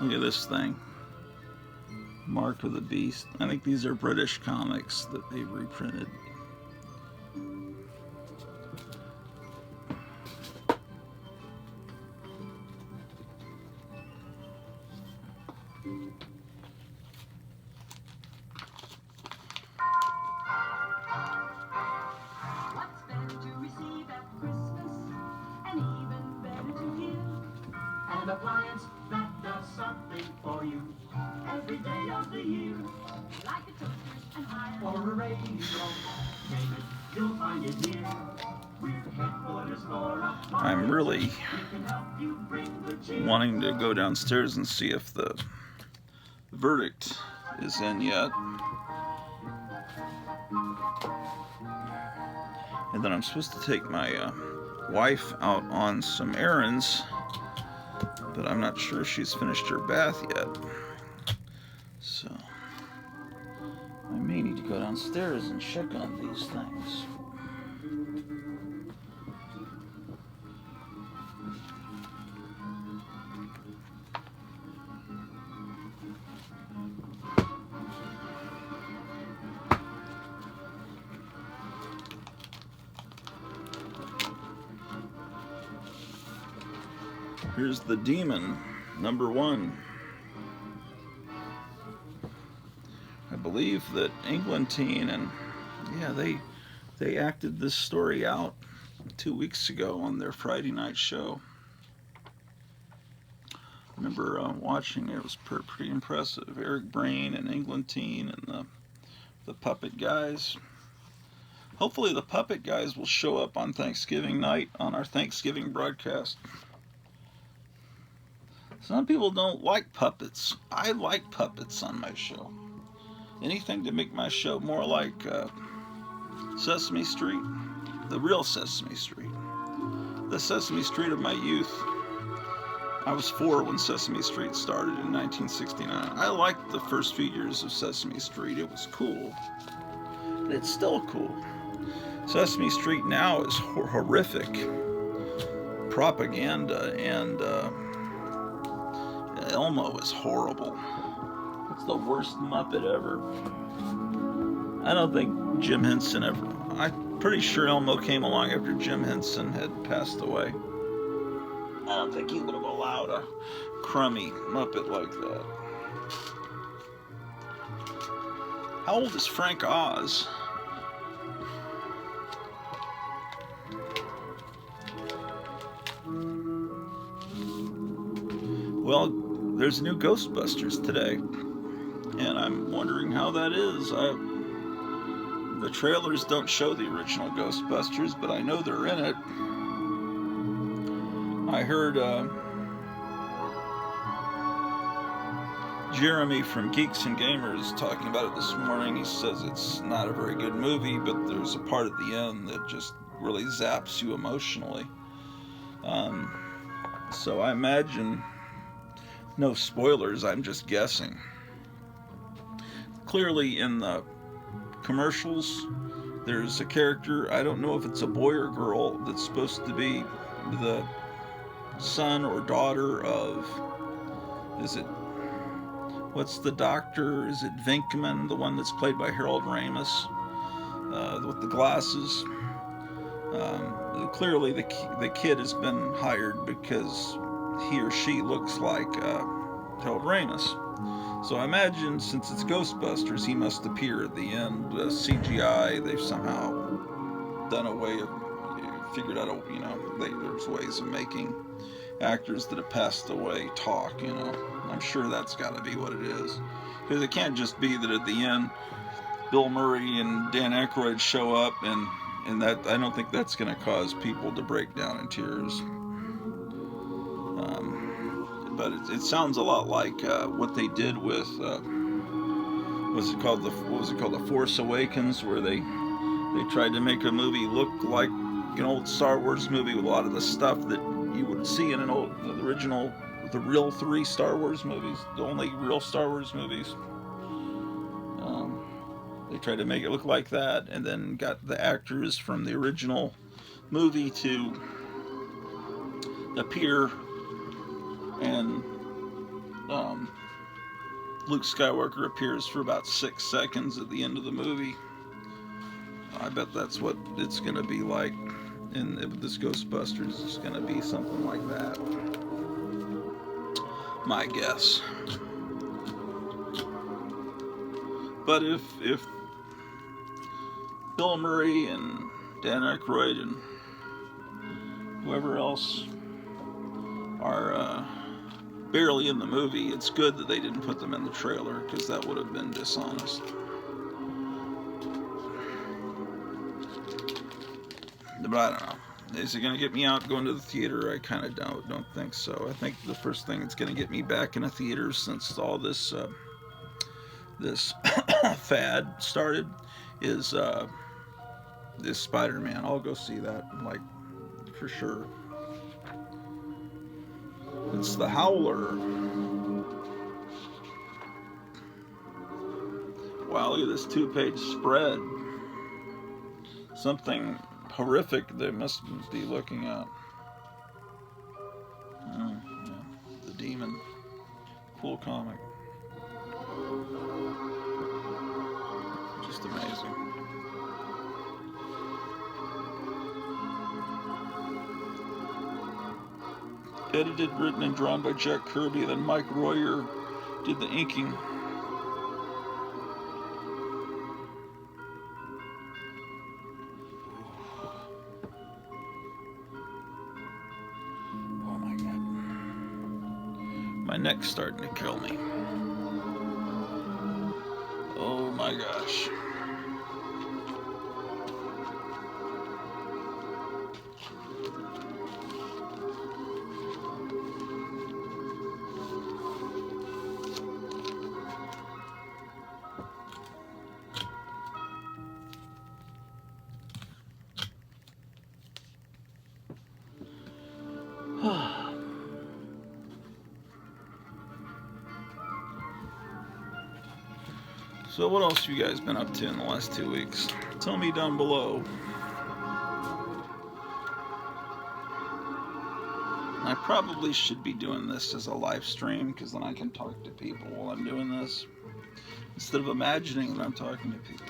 Look at this thing. Mark of the Beast. I think these are British comics that they reprinted. What's better to receive at Christmas, and even better to give? An appliance that does something for you every day of the year. Like a toaster and iron or a radio. Name it, you'll find it here. We're headquarters for a I'm really we can help you bring the cheer. wanting to go downstairs and see if the verdict is in yet. And then I'm supposed to take my wife out on some errands, but I'm not sure she's finished her bath yet. So I may need to go downstairs and check on these things. Here's the Demon, #1. I believe that Englentine and they acted this story out 2 weeks ago on their Friday night show. I remember watching it. It was pretty impressive. Eric Brain and Englentine and the puppet guys. Hopefully the puppet guys will show up on Thanksgiving night on our Thanksgiving broadcast. Some people don't like puppets. I like puppets on my show. Anything to make my show more like Sesame Street, the real Sesame Street. The Sesame Street of my youth. I was 4 when Sesame Street started in 1969. I liked the first few years of Sesame Street. It was cool. And it's still cool. Sesame Street now is horrific propaganda and Elmo is horrible. It's the worst Muppet ever. I don't think Jim Henson ever... I'm pretty sure Elmo came along after Jim Henson had passed away. I don't think he would have allowed a crummy Muppet like that. How old is Frank Oz? Well, there's a new Ghostbusters today, and I'm wondering how that is. The trailers don't show the original Ghostbusters, but I know they're in it. I heard Jeremy from Geeks and Gamers talking about it this morning. He says it's not a very good movie, but there's a part at the end that just really zaps you emotionally. So I imagine, no spoilers, I'm just guessing. Clearly in the commercials, there's a character, I don't know if it's a boy or girl, that's supposed to be the son or daughter of, what's the doctor? Is it Venkman, the one that's played by Harold Ramis, with the glasses? Clearly the kid has been hired because he or she looks like Harold Ramis. So I imagine since it's Ghostbusters, he must appear at the end. CGI, they've somehow done a way of, figured out, there's ways of making actors that have passed away talk, I'm sure that's got to be what it is. Because it can't just be that at the end, Bill Murray and Dan Aykroyd show up, and that, I don't think that's going to cause people to break down in tears. But it sounds a lot like what they did with, what was it called, The Force Awakens, where they tried to make a movie look like an old Star Wars movie with a lot of the stuff that you would see in the real 3 Star Wars movies, the only real Star Wars movies. They tried to make it look like that, and then got the actors from the original movie to appear, and Luke Skywalker appears for about 6 seconds at the end of the movie. I bet that's what it's going to be like in this Ghostbusters. It's going to be something like that. My guess. But if Bill Murray and Dan Aykroyd and whoever else are barely in the movie, it's good that they didn't put them in the trailer, because that would have been dishonest. But I don't know. Is it going to get me out going to the theater? I kind of don't think so. I think the first thing that's going to get me back in a theater since all this this fad started is this Spider-Man. I'll go see that, like, for sure. It's the Howler. Wow, look at this 2-page spread. Something horrific they must be looking at. Yeah. The Demon. Cool comic. Just amazing. Edited, written, and drawn by Jack Kirby, then Mike Royer did the inking. Oh my God. My neck's starting to kill me. Oh my gosh. So what else have you guys been up to in the last 2 weeks? Tell me down below. I probably should be doing this as a live stream, because then I can talk to people while I'm doing this, instead of imagining that I'm talking to people.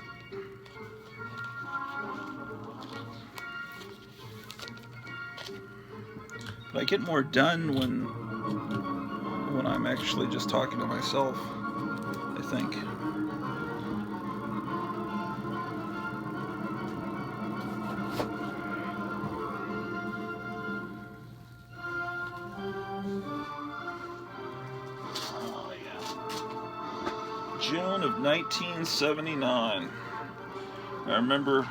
But I get more done when I'm actually just talking to myself, I think. Oh, yeah. June of 1979. I remember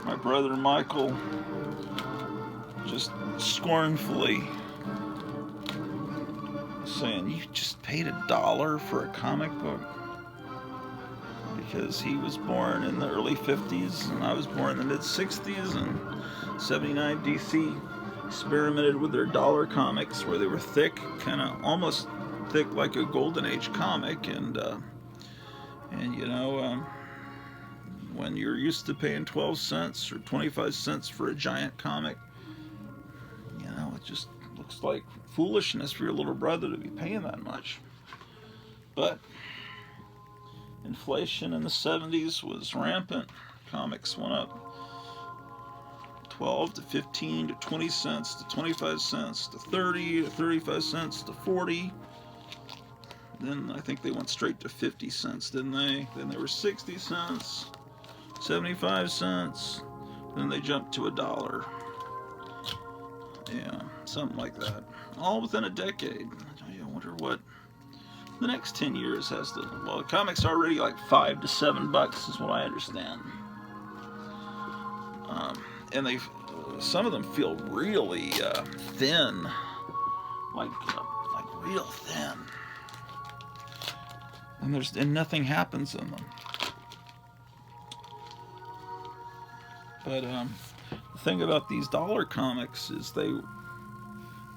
my brother Michael just scornfully saying, "You just paid $1 for a comic book?" Because he was born in the early 50s and I was born in the mid 60s, and 79 DC experimented with their dollar comics where they were thick, kind of almost thick like a Golden Age comic, and you know, when you're used to paying 12 cents or 25 cents for a giant comic, you know, it just looks like foolishness for your little brother to be paying that much. But inflation in the 70s was rampant. Comics went up 12 to 15 to 20 cents to 25 cents to 30 to 35 cents to 40. Then I think they went straight to 50 cents, didn't they? Then they were 60 cents, 75 cents, then they jumped to $1. Yeah, something like that. All within a decade. I wonder what the next 10 years has to... Well, comics are already like $5 to $7 is what I understand. And they, some of them feel really thin, like real thin. And nothing happens in them. But the thing about these dollar comics is they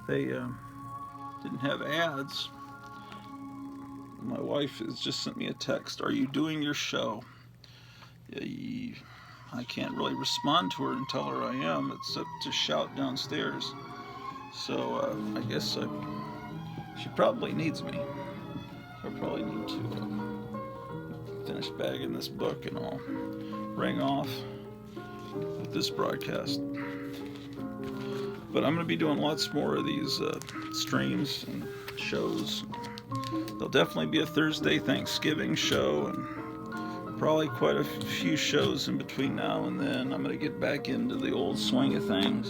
didn't have ads. My wife has just sent me a text. "Are you doing your show?" I can't really respond to her and tell her I am, except to shout downstairs. So I guess she probably needs me. I probably need to finish bagging this book, and I'll ring off with this broadcast. But I'm going to be doing lots more of these streams and shows. There'll definitely be a Thursday Thanksgiving show, and probably quite a few shows in between now and then. I'm going to get back into the old swing of things.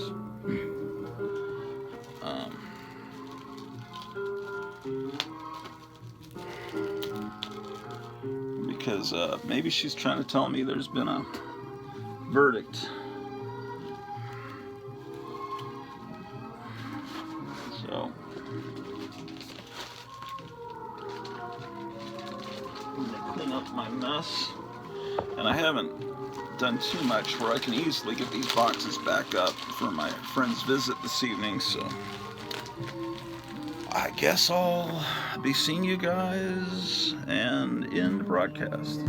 Because maybe she's trying to tell me there's been a verdict. So I'm gonna clean up my mess, and I haven't done too much where I can easily get these boxes back up for my friend's visit this evening. So I guess I'll be seeing you guys and end broadcast.